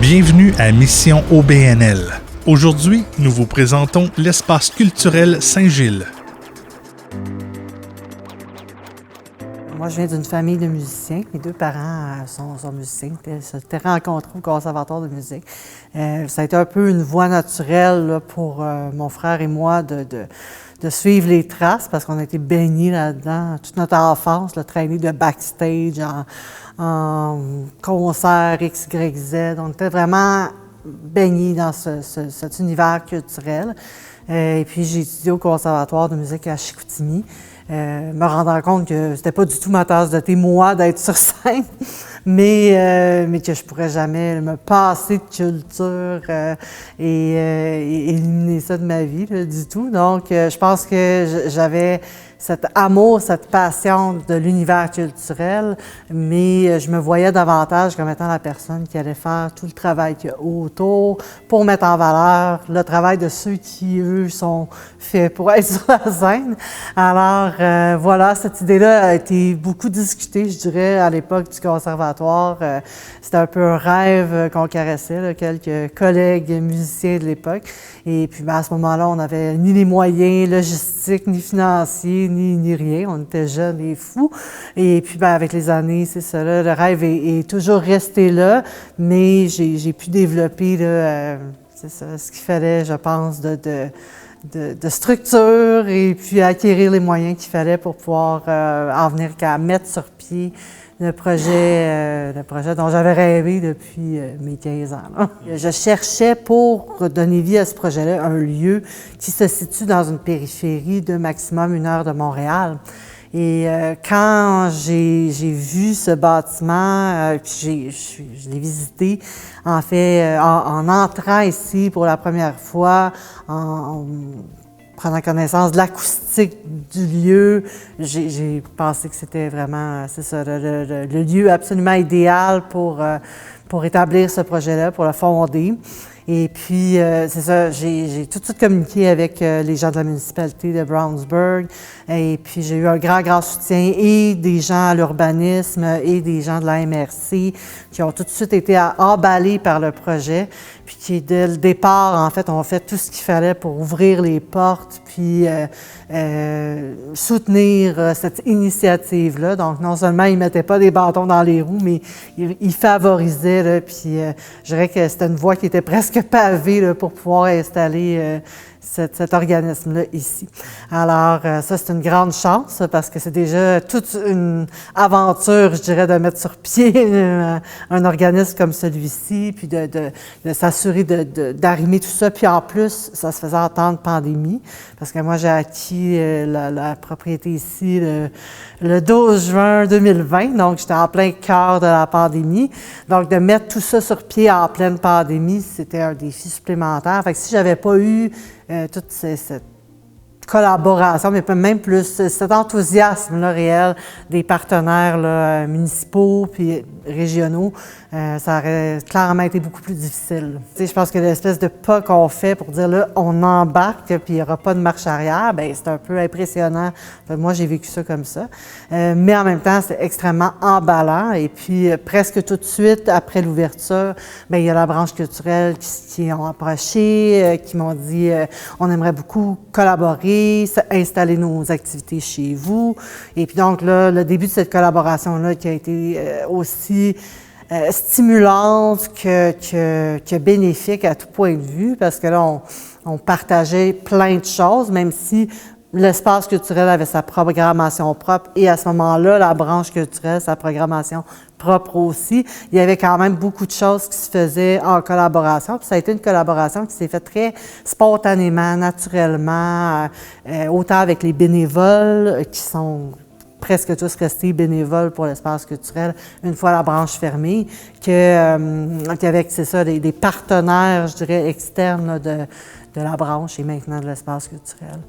Bienvenue à Mission OBNL. Aujourd'hui, nous vous présentons l'espace culturel Saint-Gilles. Moi, je viens d'une famille de musiciens. Mes deux parents sont musiciens. Ils s'étaient rencontrés au conservatoire de musique. Ça a été un peu une voie naturelle là, pour mon frère et moi de suivre les traces parce qu'on a été baignés là-dedans toute notre enfance, le traîner de backstage en concert X, Y, Z. On était vraiment baignés dans cet univers culturel. Et puis, j'ai étudié au conservatoire de musique à Chicoutimi. Me rendant compte que c'était pas du tout ma tasse de thé, moi, d'être sur scène, mais que je pourrais jamais me passer de culture et éliminer ça de ma vie, là, du tout. Donc, je pense que j'avais cet amour, cette passion de l'univers culturel, mais je me voyais davantage comme étant la personne qui allait faire tout le travail qu'il y a autour pour mettre en valeur le travail de ceux qui, eux, sont faits pour être sur la scène. Alors, voilà, cette idée-là a été beaucoup discutée, je dirais, à l'époque du conservatoire. C'était un peu un rêve qu'on caressait, là, quelques collègues musiciens de l'époque. Et puis, à ce moment-là, on n'avait ni les moyens logistiques, ni financiers, ni rien. On était jeunes et fous. Et puis, avec les années, c'est ça, là, le rêve est toujours resté là, mais j'ai pu développer, là, c'est ça, ce qu'il fallait, je pense, de structure et puis acquérir les moyens qu'il fallait pour pouvoir en venir qu'à mettre sur pied le projet dont j'avais rêvé depuis mes 15 ans. Là. Je cherchais pour donner vie à ce projet-là un lieu qui se situe dans une périphérie de maximum 1 heure de Montréal. Et quand j'ai vu ce bâtiment, puis je l'ai visité, en fait, en entrant ici pour la première fois, en prenant connaissance de l'acoustique du lieu, j'ai pensé que c'était vraiment, c'est ça, le lieu absolument idéal pour établir ce projet-là, pour le fonder. Et puis, c'est ça, j'ai tout de suite communiqué avec les gens de la municipalité de Brownsburg. Et puis, j'ai eu un grand soutien et des gens à l'urbanisme et des gens de la MRC qui ont tout de suite été emballés par le projet. Puis qui, dès le départ, en fait, ont fait tout ce qu'il fallait pour ouvrir les portes puis soutenir cette initiative-là. Donc, non seulement ils ne mettaient pas des bâtons dans les roues, mais ils favorisaient. Là, puis je dirais que c'était une voie qui était presque pavée là, pour pouvoir installer cet organisme-là ici. Alors, ça, c'est une grande chance parce que c'est déjà toute une aventure, je dirais, de mettre sur pied un organisme comme celui-ci, puis de s'assurer d'arrimer tout ça. Puis en plus, ça se faisait en temps de pandémie, parce que moi, j'ai acquis la propriété ici le 12 juin 2020, donc j'étais en plein cœur de la pandémie. Donc, de mettre tout ça sur pied en pleine pandémie, c'était un défi supplémentaire. Fait que si j'avais pas eu toute cette collaboration, mais même plus cet enthousiasme-là réel des partenaires là, municipaux puis régionaux, ça aurait clairement été beaucoup plus difficile. Tu sais, je pense que l'espèce de pas qu'on fait pour dire là, on embarque puis il n'y aura pas de marche arrière, bien, c'est un peu impressionnant. Moi, j'ai vécu ça comme ça. Mais en même temps, c'est extrêmement emballant. Et puis, presque tout de suite après l'ouverture, bien, il y a la branche culturelle qui ont approché, qui m'ont dit on aimerait beaucoup collaborer, installer nos activités chez vous. Et puis donc, là, le début de cette collaboration-là qui a été aussi stimulante que bénéfique à tout point de vue, parce que là, on partageait plein de choses, même si l'espace culturel avait sa programmation propre et à ce moment-là, la branche culturelle, sa programmation propre aussi. Il y avait quand même beaucoup de choses qui se faisaient en collaboration. Puis ça a été une collaboration qui s'est faite très spontanément, naturellement, autant avec les bénévoles qui sont presque tous restés bénévoles pour l'espace culturel une fois la branche fermée, qu'avec, c'est ça, des partenaires, je dirais, externes là, de la branche et maintenant de l'espace culturel.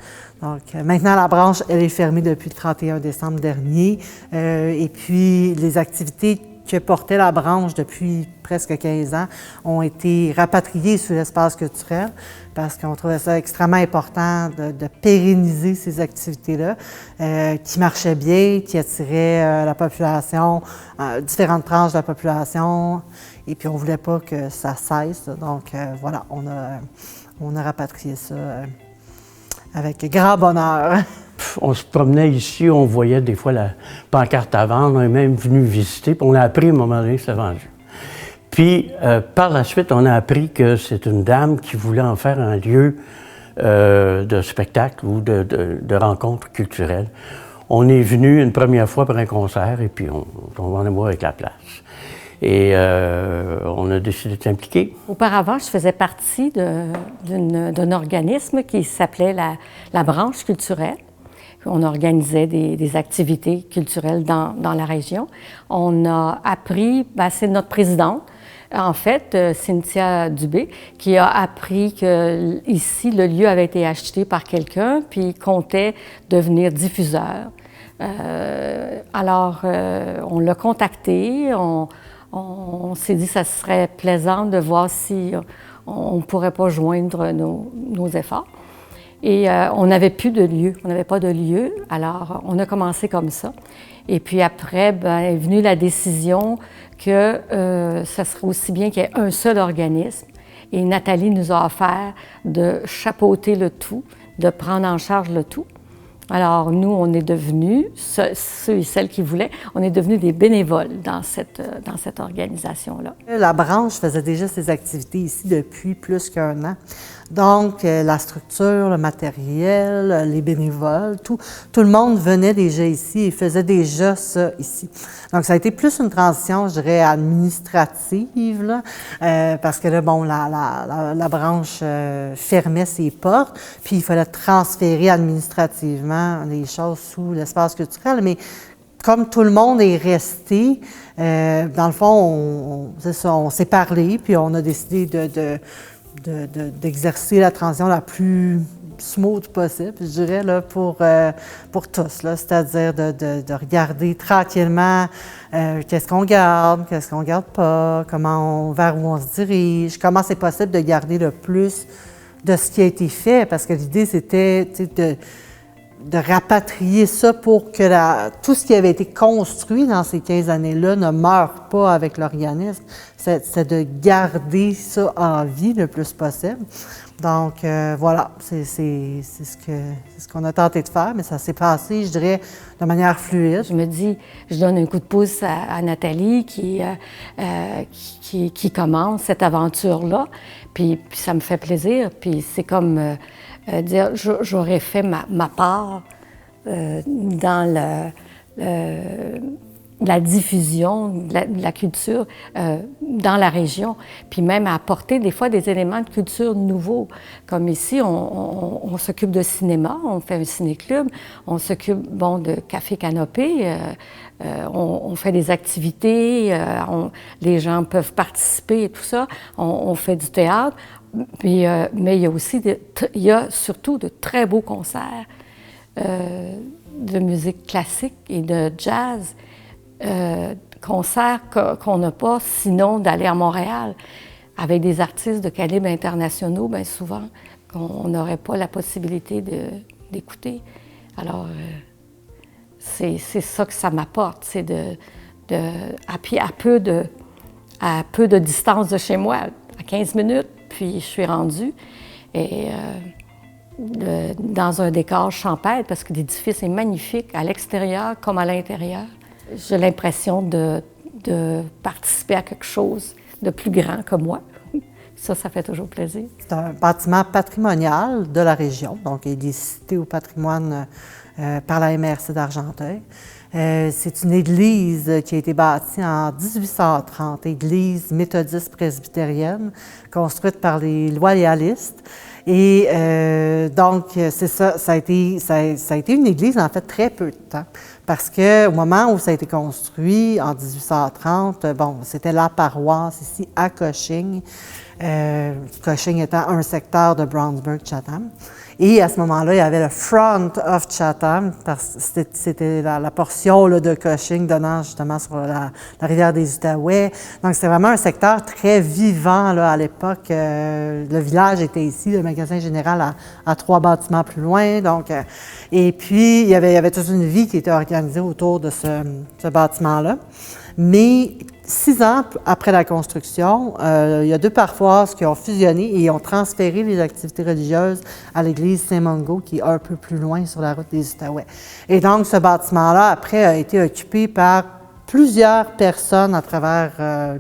Donc, maintenant, la branche, elle est fermée depuis le 31 décembre dernier. Et puis, les activités qui portaient la branche depuis presque 15 ans ont été rapatriés sur l'espace culturel parce qu'on trouvait ça extrêmement important de pérenniser ces activités-là qui marchaient bien, qui attiraient la population, différentes tranches de la population, et puis on ne voulait pas que ça cesse. Donc voilà, on a rapatrié ça avec grand bonheur. On se promenait ici, on voyait des fois la pancarte à vendre, on est même venu visiter, puis on a appris à un moment donné que c'était vendu. Puis, par la suite, on a appris que c'est une dame qui voulait en faire un lieu de spectacle ou de rencontre culturelle. On est venu une première fois pour un concert et puis on en est mort avec la place. Et on a décidé de s'impliquer. Auparavant, je faisais partie d'un organisme qui s'appelait la branche culturelle. On organisait des activités culturelles dans la région. On a appris, c'est notre présidente, en fait, Cynthia Dubé, qui a appris que ici, le lieu avait été acheté par quelqu'un, puis comptait devenir diffuseur. Alors, on l'a contacté, on s'est dit que ça serait plaisant de voir si on ne pourrait pas joindre nos efforts. Et on n'avait plus de lieu, on n'avait pas de lieu, alors on a commencé comme ça. Et puis après, est venue la décision que ça serait aussi bien qu'il y ait un seul organisme. Et Nathalie nous a offert de chapeauter le tout, de prendre en charge le tout. Alors nous, on est devenus, ceux et celles qui voulaient, on est devenus des bénévoles dans cette organisation-là. La branche faisait déjà ses activités ici depuis plus qu'1 an. Donc, la structure, le matériel, les bénévoles, tout le monde venait déjà ici et faisait déjà ça ici. Donc, ça a été plus une transition, je dirais, administrative, là, parce que là, bon, la branche fermait ses portes, puis il fallait transférer administrativement les choses sous l'espace culturel. Mais comme tout le monde est resté, dans le fond, on s'est parlé, puis on a décidé d'exercer la transition la plus smooth possible, je dirais, là, pour tous, là, c'est-à-dire de regarder tranquillement qu'est-ce qu'on garde pas, vers où on se dirige, comment c'est possible de garder le plus de ce qui a été fait, parce que l'idée, c'était de rapatrier ça pour que tout ce qui avait été construit dans ces 15 années-là ne meure pas avec l'organisme. C'est de garder ça en vie le plus possible. Donc, voilà, c'est ce qu'on a tenté de faire, mais ça s'est passé, je dirais, de manière fluide. Je me dis, je donne un coup de pouce à Nathalie qui commence cette aventure-là, puis ça me fait plaisir, puis c'est comme dire, j'aurais fait ma part dans la diffusion de la culture dans la région, puis même à apporter des fois des éléments de culture nouveaux. Comme ici, on s'occupe de cinéma, on fait un ciné-club, on s'occupe de café canopé, on fait des activités, les gens peuvent participer et tout ça, on fait du théâtre, mais il y a aussi, il y a surtout de très beaux concerts de musique classique et de jazz. Concerts qu'on n'a pas, sinon d'aller à Montréal avec des artistes de calibre internationaux, bien souvent, qu'on n'aurait pas la possibilité d'écouter. Alors, c'est ça que ça m'apporte, c'est à peu de distance de chez moi, à 15 minutes, puis je suis rendue. Et dans un décor champêtre, parce que l'édifice est magnifique, à l'extérieur comme à l'intérieur. J'ai l'impression de participer à quelque chose de plus grand que moi. Ça fait toujours plaisir. C'est un bâtiment patrimonial de la région, donc il est cité au patrimoine par la MRC d'Argenteuil. C'est une église qui a été bâtie en 1830, église méthodiste presbytérienne, construite par les loyalistes. Et donc, c'est ça, ça a été une église, en fait, très peu de temps. Parce qu'au moment où ça a été construit, en 1830, bon, c'était la paroisse ici à Cushing, Cushing étant un secteur de Brownsburg-Chatham. Et à ce moment-là, il y avait le Front of Chatham, parce que c'était la portion là, de Cushing donnant justement sur la rivière des Outaouais. Donc, c'était vraiment un secteur très vivant là, à l'époque. Le village était ici, le magasin général à 3 bâtiments plus loin. Donc, et puis, il y avait toute une vie qui était organisée autour de ce bâtiment-là. Mais 6 ans après la construction, il y a 2 paroisses qui ont fusionné et ont transféré les activités religieuses à l'église Saint-Mungo, qui est un peu plus loin sur la route des Outaouais. Et donc, ce bâtiment-là, après, a été occupé par plusieurs personnes à travers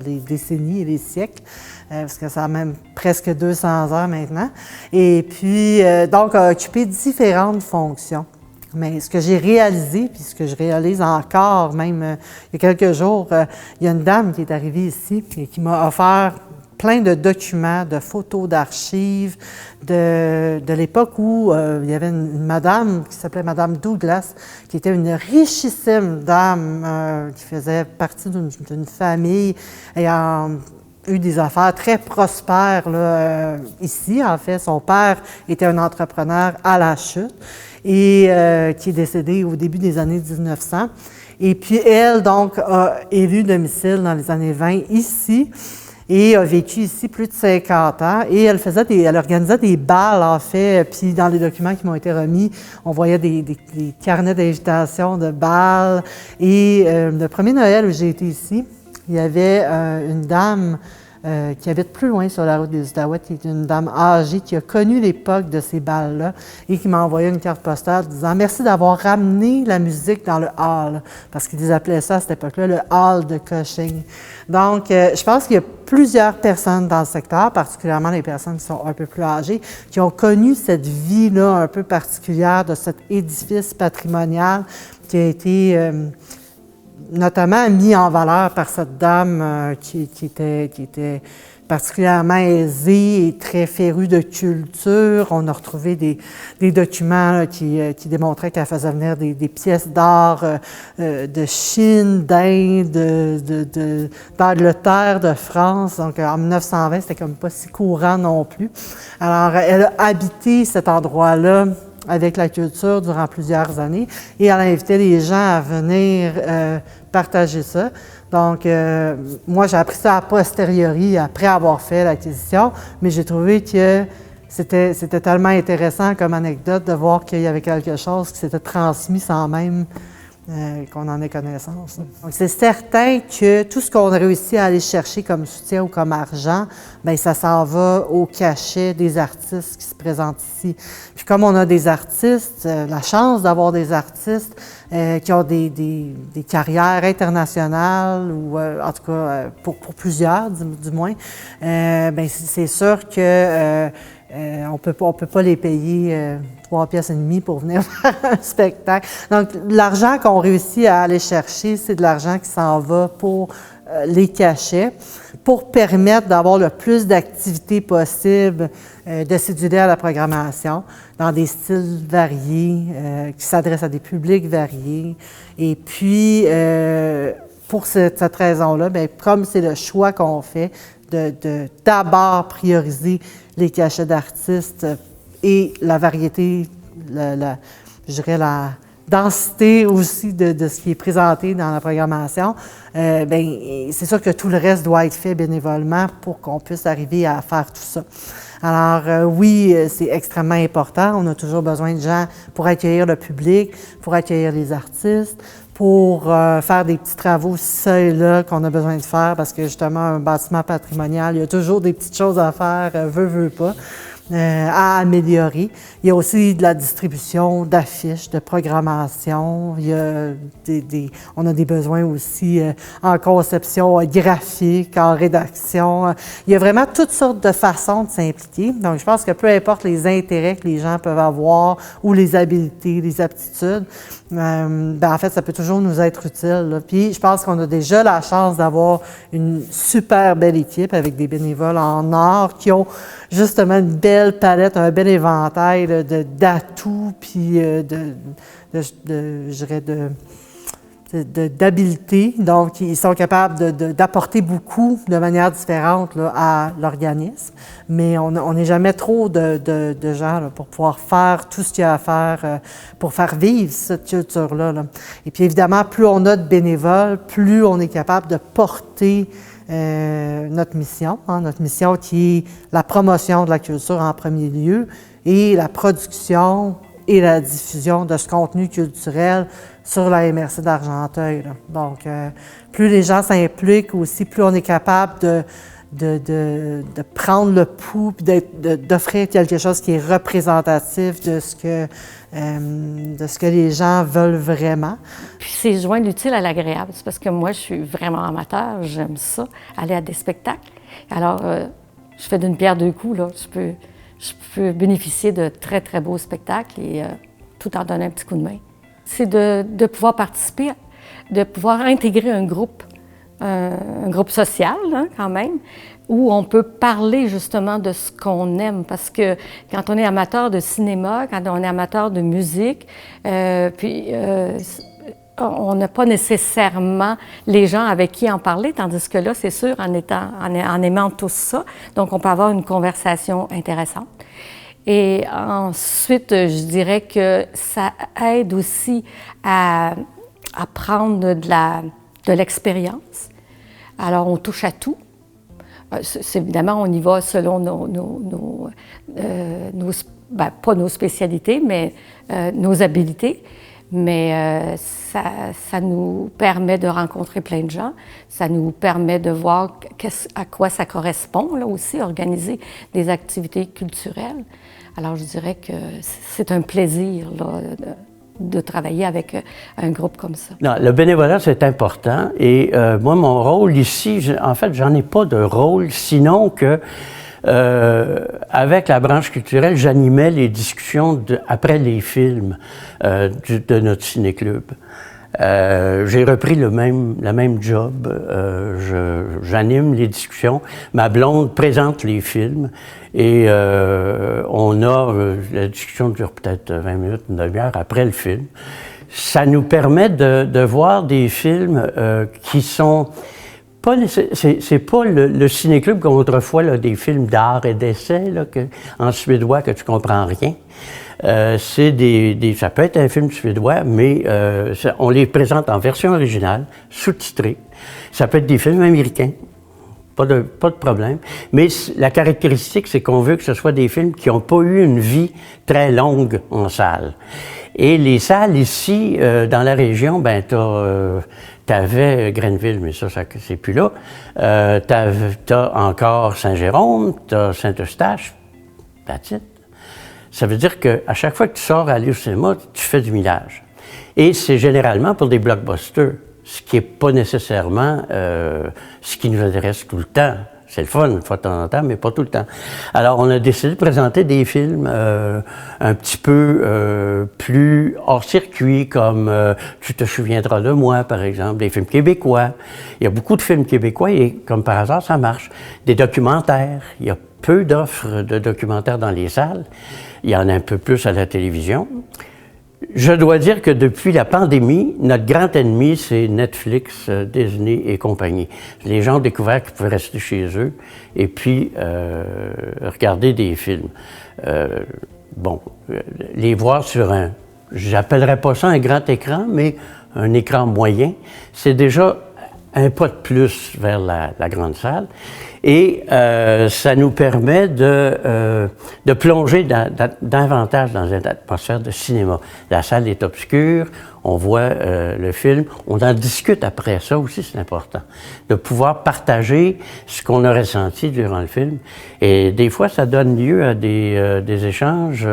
les décennies et les siècles, parce que ça a même presque 200 ans maintenant. Et puis, donc, a occupé différentes fonctions. Mais ce que j'ai réalisé, puis ce que je réalise encore, même il y a quelques jours, il y a une dame qui est arrivée ici et qui m'a offert plein de documents, de photos d'archives de l'époque où il y avait une madame qui s'appelait Madame Douglas, qui était une richissime dame qui faisait partie d'une famille ayant eu des affaires très prospères là, ici. En fait, son père était un entrepreneur à la chute et qui est décédé au début des années 1900. Et puis elle, donc, a élu domicile dans les années 20 ici et a vécu ici plus de 50 ans. Et elle organisait des bals, en fait, puis dans les documents qui m'ont été remis, on voyait des carnets d'invitation de bals. Et le premier Noël où j'ai été ici, il y avait une dame qui habite plus loin sur la route des Outaouais, qui est une dame âgée qui a connu l'époque de ces bals-là et qui m'a envoyé une carte postale disant « Merci d'avoir ramené la musique dans le hall », parce qu'ils appelaient ça à cette époque-là le hall de Cushing. Donc, je pense qu'il y a plusieurs personnes dans le secteur, particulièrement les personnes qui sont un peu plus âgées, qui ont connu cette vie-là un peu particulière de cet édifice patrimonial qui a été notamment mis en valeur par cette dame qui était particulièrement aisée et très férue de culture. On a retrouvé des documents là, qui démontraient qu'elle faisait venir des pièces d'art de Chine, d'Inde, d'Angleterre, de France. Donc en 1920, c'était comme pas si courant non plus. Alors, elle a habité cet endroit-là avec la culture durant plusieurs années et elle invitait les gens à venir partager ça. Donc, moi, j'ai appris ça a posteriori, après avoir fait l'acquisition, mais j'ai trouvé que c'était tellement intéressant comme anecdote de voir qu'il y avait quelque chose qui s'était transmis sans même qu'on en ait connaissance. Donc, c'est certain que tout ce qu'on a réussi à aller chercher comme soutien ou comme argent, bien, ça s'en va au cachet des artistes qui se présentent ici. Puis comme on a des artistes, la chance d'avoir des artistes qui ont des carrières internationales, ou en tout cas pour plusieurs du moins, bien, c'est sûr que on peut pas les payer 3,5 piastres pour venir faire un spectacle. Donc, l'argent qu'on réussit à aller chercher, c'est de l'argent qui s'en va pour les cachets, pour permettre d'avoir le plus d'activités possibles, de céduler à la programmation dans des styles variés, qui s'adressent à des publics variés. Et puis, pour cette raison-là, bien, comme c'est le choix qu'on fait, de d'abord prioriser les cachets d'artistes et la variété, je dirais la densité aussi de ce qui est présenté dans la programmation, bien, c'est sûr que tout le reste doit être fait bénévolement pour qu'on puisse arriver à faire tout ça. Alors oui, c'est extrêmement important. On a toujours besoin de gens pour accueillir le public, pour accueillir les artistes, pour faire des petits travaux ça et là qu'on a besoin de faire parce que justement, un bâtiment patrimonial, il y a toujours des petites choses à faire, veut pas. À améliorer. Il y a aussi de la distribution d'affiches, de programmation. Il y a on a des besoins aussi en conception graphique, en rédaction. Il y a vraiment toutes sortes de façons de s'impliquer. Donc, je pense que peu importe les intérêts que les gens peuvent avoir ou les habiletés, les aptitudes, ben, en fait, ça peut toujours nous être utile, là. Puis, je pense qu'on a déjà la chance d'avoir une super belle équipe avec des bénévoles en art qui ont justement une belle palette, un bel éventail d'atouts, puis je dirais d'habileté. Donc, ils sont capables d'apporter beaucoup de manière différente là, à l'organisme. Mais on n'est jamais trop de gens là, pour pouvoir faire tout ce qu'il y a à faire pour faire vivre cette culture-là. Là. Et puis, évidemment, plus on a de bénévoles, plus on est capable de porter notre mission. Hein, notre mission qui est la promotion de la culture en premier lieu et la production et la diffusion de ce contenu culturel sur la MRC d'Argenteuil. Là. Donc, plus les gens s'impliquent aussi, plus on est capable de prendre le pouls et d'offrir quelque chose qui est représentatif de ce que les gens veulent vraiment. Puis c'est joindre l'utile à l'agréable. C'est parce que moi, je suis vraiment amateur, j'aime ça, aller à des spectacles. Alors, je fais d'une pierre deux coups, là. Je peux bénéficier de très, très beaux spectacles et tout en donnant un petit coup de main. C'est de pouvoir participer, de pouvoir intégrer un groupe social, hein, quand même, où on peut parler justement de ce qu'on aime. Parce que quand on est amateur de cinéma, quand on est amateur de musique, on n'a pas nécessairement les gens avec qui en parler, tandis que là, c'est sûr, en aimant tout ça, donc on peut avoir une conversation intéressante. Et ensuite, je dirais que ça aide aussi à prendre de l'expérience. Alors, on touche à tout. Évidemment, on y va selon pas nos spécialités, mais nos habiletés. Mais ça nous permet de rencontrer plein de gens. Ça nous permet de voir à quoi ça correspond, là aussi, organiser des activités culturelles. Alors, je dirais que c'est un plaisir, là, de travailler avec un groupe comme ça. Non, le bénévolat, c'est important. Et moi, mon rôle ici, en fait, j'en ai pas de rôle, sinon que avec la branche culturelle, j'animais les discussions après les films de notre ciné-club. J'ai repris la même job. J'anime les discussions. Ma blonde présente les films et la discussion dure peut-être 20 minutes, une demi-heure après le film. Ça nous permet de voir des films qui sont pas c'est pas le ciné-club comme autrefois, là, des films d'art et d'essai en suédois que tu comprends rien. Ça peut être un film suédois, mais on les présente en version originale, sous-titrée. Ça peut être des films américains, pas de problème. Mais la caractéristique, c'est qu'on veut que ce soit des films qui n'ont pas eu une vie très longue en salle. Et les salles ici, dans la région, ben t'avais Grenville, mais ça c'est plus là. T'as encore Saint-Jérôme, t'as Saint-Eustache, that's it. Ça veut dire qu'à chaque fois que tu sors à aller au cinéma, tu fais du millage. Et c'est généralement pour des blockbusters, ce qui n'est pas nécessairement ce qui nous intéresse tout le temps. C'est le fun, une fois de temps en temps, mais pas tout le temps. Alors, on a décidé de présenter des films un petit peu plus hors circuit, comme Tu te souviendras de moi, par exemple, des films québécois. Il y a beaucoup de films québécois et, comme par hasard, ça marche. Des documentaires. Il y a peu d'offres de documentaires dans les salles. Il y en a un peu plus à la télévision. Je dois dire que depuis la pandémie, notre grand ennemi, c'est Netflix, Disney et compagnie. Les gens ont découvert qu'ils pouvaient rester chez eux et puis regarder des films. Les voir sur j'appellerais pas ça un grand écran, mais un écran moyen, c'est déjà un pas de plus vers la grande salle. Et ça nous permet de plonger davantage dans une atmosphère de cinéma. La salle est obscure, on voit le film, on en discute après. Ça aussi, c'est important. De pouvoir partager ce qu'on a ressenti durant le film. Et des fois, ça donne lieu à des échanges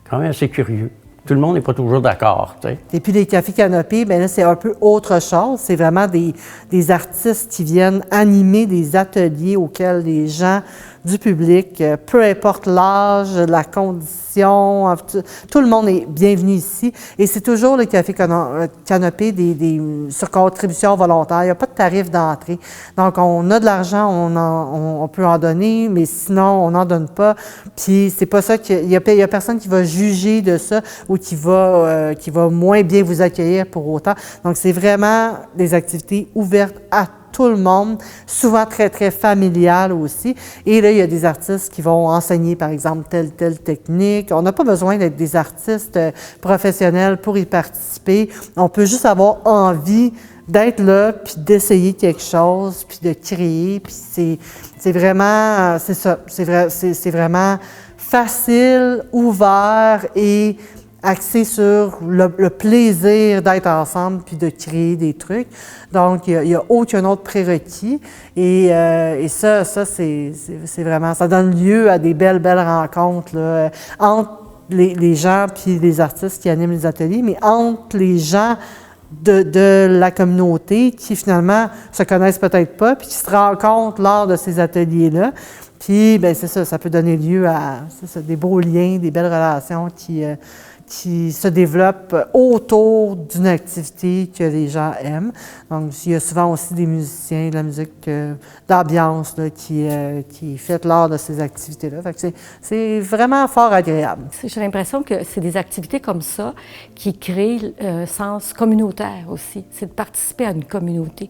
quand même assez curieux. Tout le monde n'est pas toujours d'accord, tu sais. Et puis les cafés canopés, bien là, c'est un peu autre chose. C'est vraiment des artistes qui viennent animer des ateliers auxquels les gens du public, peu importe l'âge, la condition, tout le monde est bienvenu ici. Et c'est toujours le Café Canopée sur contribution volontaire. Il n'y a pas de tarif d'entrée. Donc, on a de l'argent, on peut en donner, mais sinon, on n'en donne pas. Puis, c'est pas ça qu'il y a personne qui va juger de ça ou qui va moins bien vous accueillir pour autant. Donc, c'est vraiment des activités ouvertes à tout le monde, souvent très, très familiales aussi. Et là, il y a des artistes qui vont enseigner, par exemple, telle technique. On n'a pas besoin d'être des artistes professionnels pour y participer. On peut juste avoir envie d'être là, puis d'essayer quelque chose, puis de créer. Puis c'est vraiment, c'est ça, c'est vraiment facile, ouvert et axé sur le plaisir d'être ensemble puis de créer des trucs. Donc, il n'y a aucun autre prérequis. Et ça c'est vraiment... Ça donne lieu à des belles rencontres là, entre les gens puis les artistes qui animent les ateliers, mais entre les gens de la communauté qui, finalement, se connaissent peut-être pas puis qui se rencontrent lors de ces ateliers-là. Puis, bien, c'est ça, ça peut donner lieu à des beaux liens, des belles relations qui se développent autour d'une activité que les gens aiment. Donc, il y a souvent aussi des musiciens, de la musique d'ambiance là, qui est faite lors de ces activités-là. Fait que c'est vraiment fort agréable. J'ai l'impression que c'est des activités comme ça qui créent un sens communautaire aussi. C'est de participer à une communauté.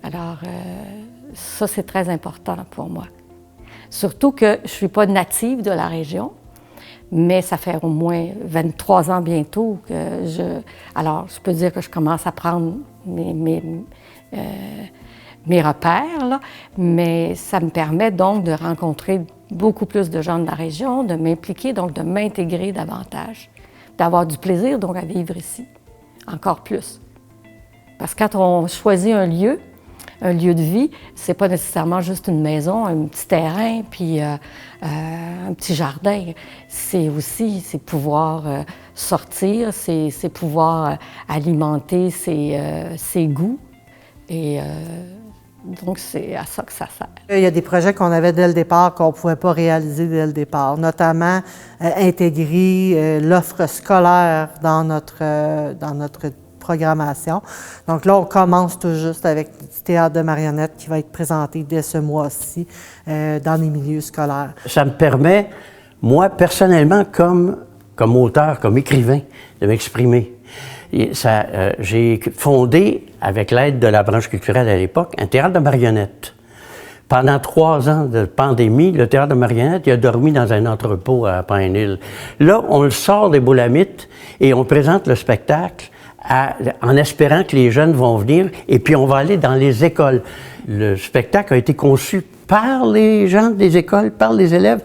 Alors, ça, c'est très important pour moi. Surtout que je ne suis pas native de la région. Mais ça fait au moins 23 ans bientôt que alors, je peux dire que je commence à prendre mes repères, là, mais ça me permet donc de rencontrer beaucoup plus de gens de la région, de m'impliquer, donc de m'intégrer davantage, d'avoir du plaisir donc à vivre ici, encore plus. Parce que quand on choisit un lieu de vie, c'est pas nécessairement juste une maison, un petit terrain, puis un petit jardin. C'est pouvoir sortir, c'est pouvoir alimenter ses goûts. Et donc, c'est à ça que ça sert. Il y a des projets qu'on avait dès le départ qu'on ne pouvait pas réaliser dès le départ, notamment intégrer l'offre scolaire dans notre programmation. Donc là, on commence tout juste avec du théâtre de marionnettes qui va être présenté dès ce mois-ci dans les milieux scolaires. Ça me permet, moi, personnellement, comme auteur, comme écrivain, de m'exprimer. J'ai fondé, avec l'aide de la branche culturelle à l'époque, un théâtre de marionnettes. Pendant 3 ans de pandémie, le théâtre de marionnettes, il a dormi dans un entrepôt à Pine-Hill. Là, on le sort des Boulamites et on présente le spectacle en espérant que les jeunes vont venir, et puis on va aller dans les écoles. Le spectacle a été conçu par les gens des écoles, par les élèves,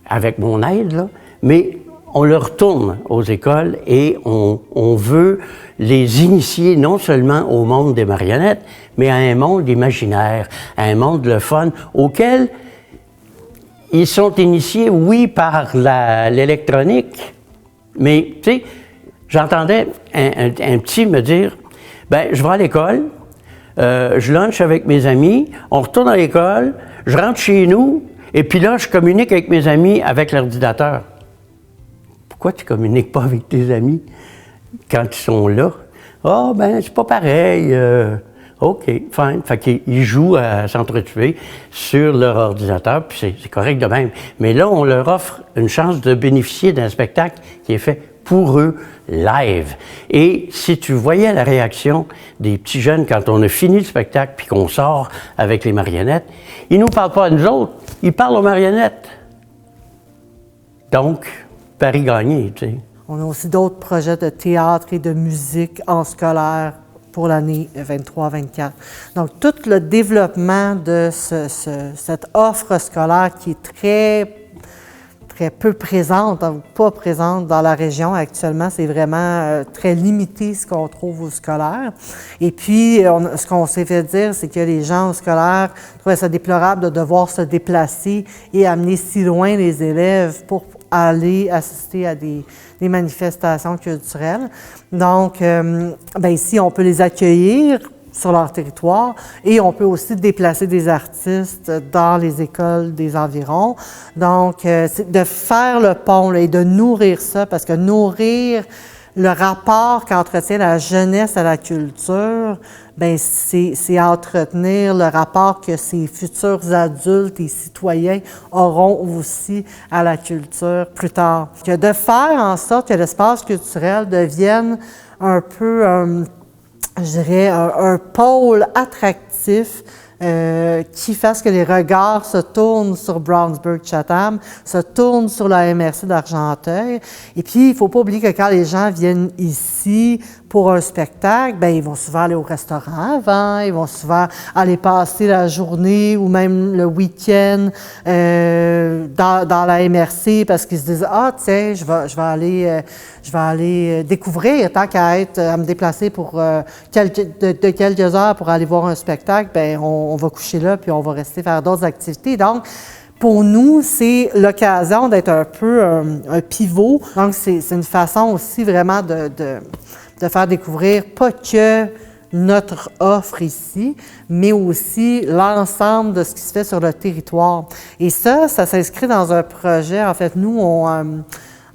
avec mon aide, là, mais on le retourne aux écoles et on veut les initier non seulement au monde des marionnettes, mais à un monde imaginaire, à un monde le fun, auquel ils sont initiés, oui, par l'électronique, mais, tu sais, j'entendais un petit me dire, ben je vais à l'école, je lunch avec mes amis, on retourne à l'école, je rentre chez nous, et puis là, je communique avec mes amis avec l'ordinateur. Pourquoi tu communiques pas avec tes amis quand ils sont là? Ah, ben c'est pas pareil. OK, fine. Fait qu'ils jouent à s'entretuer sur leur ordinateur, puis c'est correct de même. Mais là, on leur offre une chance de bénéficier d'un spectacle qui est fait pour eux, live. Et si tu voyais la réaction des petits jeunes quand on a fini le spectacle puis qu'on sort avec les marionnettes, ils nous parlent pas à nous autres, ils parlent aux marionnettes. Donc, pari gagné, tu sais. On a aussi d'autres projets de théâtre et de musique en scolaire pour l'année 23-24. Donc, tout le développement de cette offre scolaire qui est très peu présente, pas présente dans la région actuellement. C'est vraiment très limité ce qu'on trouve au scolaire. Et puis, ce qu'on s'est fait dire, c'est que les gens au scolaire trouvaient ça déplorable de devoir se déplacer et amener si loin les élèves pour aller assister à des manifestations culturelles. Donc, ici, on peut les accueillir sur leur territoire et on peut aussi déplacer des artistes dans les écoles des environs. Donc, c'est de faire le pont là, et de nourrir ça, parce que nourrir le rapport qu'entretient la jeunesse à la culture, ben c'est entretenir le rapport que ces futurs adultes et citoyens auront aussi à la culture plus tard. Que de faire en sorte que l'espace culturel devienne un peu, je dirais, un pôle attractif qui fasse que les regards se tournent sur Brownsburg-Chatham, se tournent sur la MRC d'Argenteuil. Et puis, il ne faut pas oublier que quand les gens viennent ici pour un spectacle, bien, ils vont souvent aller au restaurant avant, ils vont souvent aller passer la journée ou même le week-end dans la MRC parce qu'ils se disent « Ah, tiens, je vais aller découvrir, tant qu'à me déplacer pour quelques heures pour aller voir un spectacle, bien, on va coucher là puis on va rester faire d'autres activités. » Donc, pour nous, c'est l'occasion d'être un peu un pivot. Donc, c'est une façon aussi vraiment de faire découvrir pas que notre offre ici, mais aussi l'ensemble de ce qui se fait sur le territoire. Et ça s'inscrit dans un projet. En fait, nous,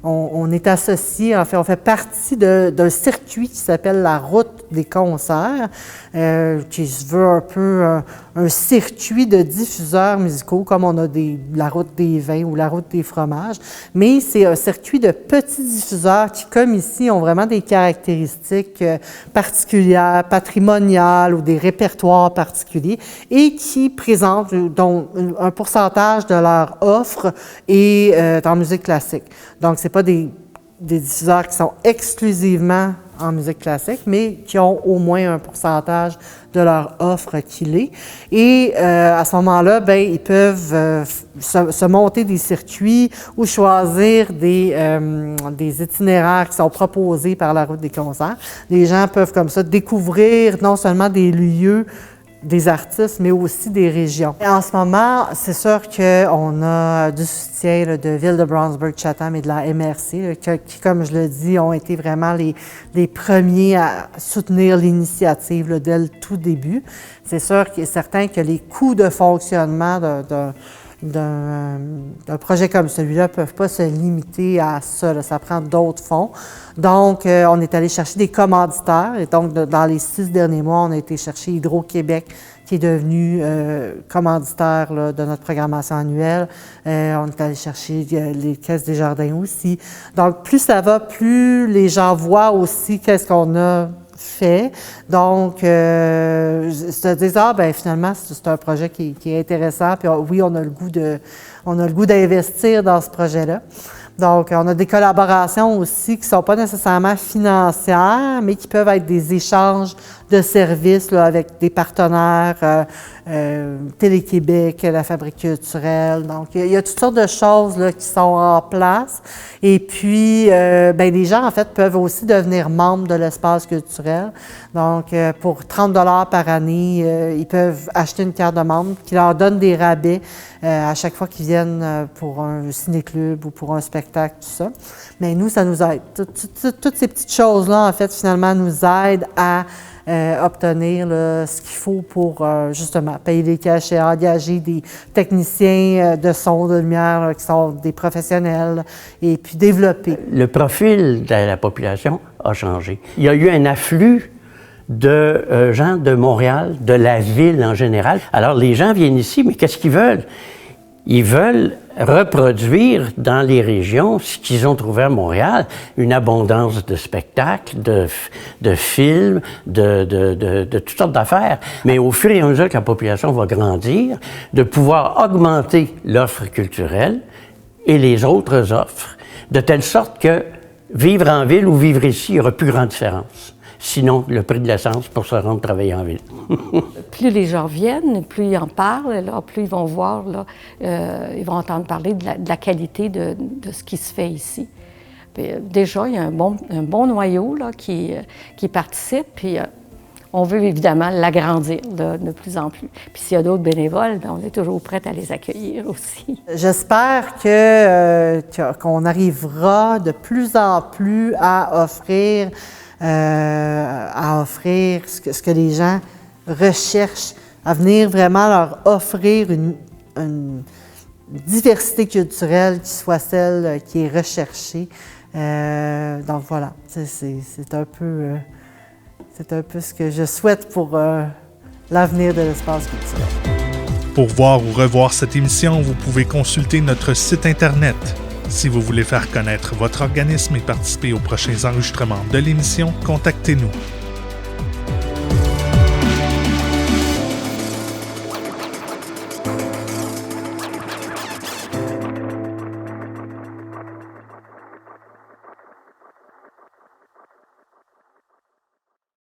on est associés, en fait, on fait partie d'un circuit qui s'appelle la Route des concerts, qui se veut un peu un circuit de diffuseurs musicaux, comme on a la Route des vins ou la Route des fromages, mais c'est un circuit de petits diffuseurs qui, comme ici, ont vraiment des caractéristiques particulières, patrimoniales ou des répertoires particuliers et qui présentent donc un pourcentage de leur offre est en musique classique. Donc, c'est pas des diffuseurs qui sont exclusivement en musique classique, mais qui ont au moins un pourcentage de leur offre qui l'est. Et à ce moment-là, bien, ils peuvent se monter des circuits ou choisir des itinéraires qui sont proposés par la Route des concerts. Les gens peuvent comme ça découvrir non seulement des lieux, des artistes, mais aussi des régions. Et en ce moment, c'est sûr qu'on a du soutien là, de Ville de Brownsburg-Chatham et de la MRC, là, qui, comme je le dis, ont été vraiment les premiers à soutenir l'initiative là, dès le tout début. C'est sûr qu'il est certain que les coûts de fonctionnement d'un projet comme celui-là ne peuvent pas se limiter à ça. Là. Ça prend d'autres fonds. Donc, on est allé chercher des commanditaires. Et donc, dans les 6 derniers mois, on a été chercher Hydro-Québec, qui est devenu commanditaire là, de notre programmation annuelle. On est allé chercher les Caisses des Jardins aussi. Donc, plus ça va, plus les gens voient aussi qu'est-ce qu'on a fait. Donc, se disent, ah, ben finalement, c'est un projet qui est intéressant. Puis oui, on a le goût d'investir dans ce projet-là. Donc, on a des collaborations aussi qui ne sont pas nécessairement financières, mais qui peuvent être des échanges de services là, avec des partenaires, Télé-Québec, la Fabrique culturelle. Donc, il y a toutes sortes de choses là, qui sont en place. Et puis, ben, les gens, en fait, peuvent aussi devenir membres de l'espace culturel. Donc, pour 30 $ par année, ils peuvent acheter une carte de membre qui leur donne des rabais à chaque fois qu'ils viennent pour un ciné-club ou pour un spectacle, tout ça. Mais nous, ça nous aide. Toutes ces petites choses-là, en fait, finalement, nous aident à obtenir là, ce qu'il faut pour justement payer les cachets, engager des techniciens de son, de lumière là, qui sont des professionnels et puis développer. Le profil de la population a changé. Il y a eu un afflux de gens de Montréal, de la ville en général. Alors les gens viennent ici, mais qu'est-ce qu'ils veulent? Ils veulent reproduire dans les régions ce qu'ils ont trouvé à Montréal, une abondance de spectacles, de films, de toutes sortes d'affaires. Mais au fur et à mesure que la population va grandir, de pouvoir augmenter l'offre culturelle et les autres offres, de telle sorte que vivre en ville ou vivre ici, il n'y aura plus grande différence. Sinon, le prix de l'essence pour se rendre travailler en ville. Plus les gens viennent, plus ils en parlent, là, plus ils vont voir, là, ils vont entendre parler de la qualité de ce qui se fait ici. Puis, déjà, il y a un bon noyau là, qui participe, puis on veut évidemment l'agrandir de plus en plus. Puis s'il y a d'autres bénévoles, bien, on est toujours prêts à les accueillir aussi. J'espère qu'on arrivera de plus en plus à offrir ce que les gens recherche, à venir vraiment leur offrir une diversité culturelle qui soit celle qui est recherchée. Donc voilà, c'est un peu ce que je souhaite pour l'avenir de l'espace culturel. Pour voir ou revoir cette émission, vous pouvez consulter notre site Internet. Si vous voulez faire connaître votre organisme et participer aux prochains enregistrements de l'émission, contactez-nous.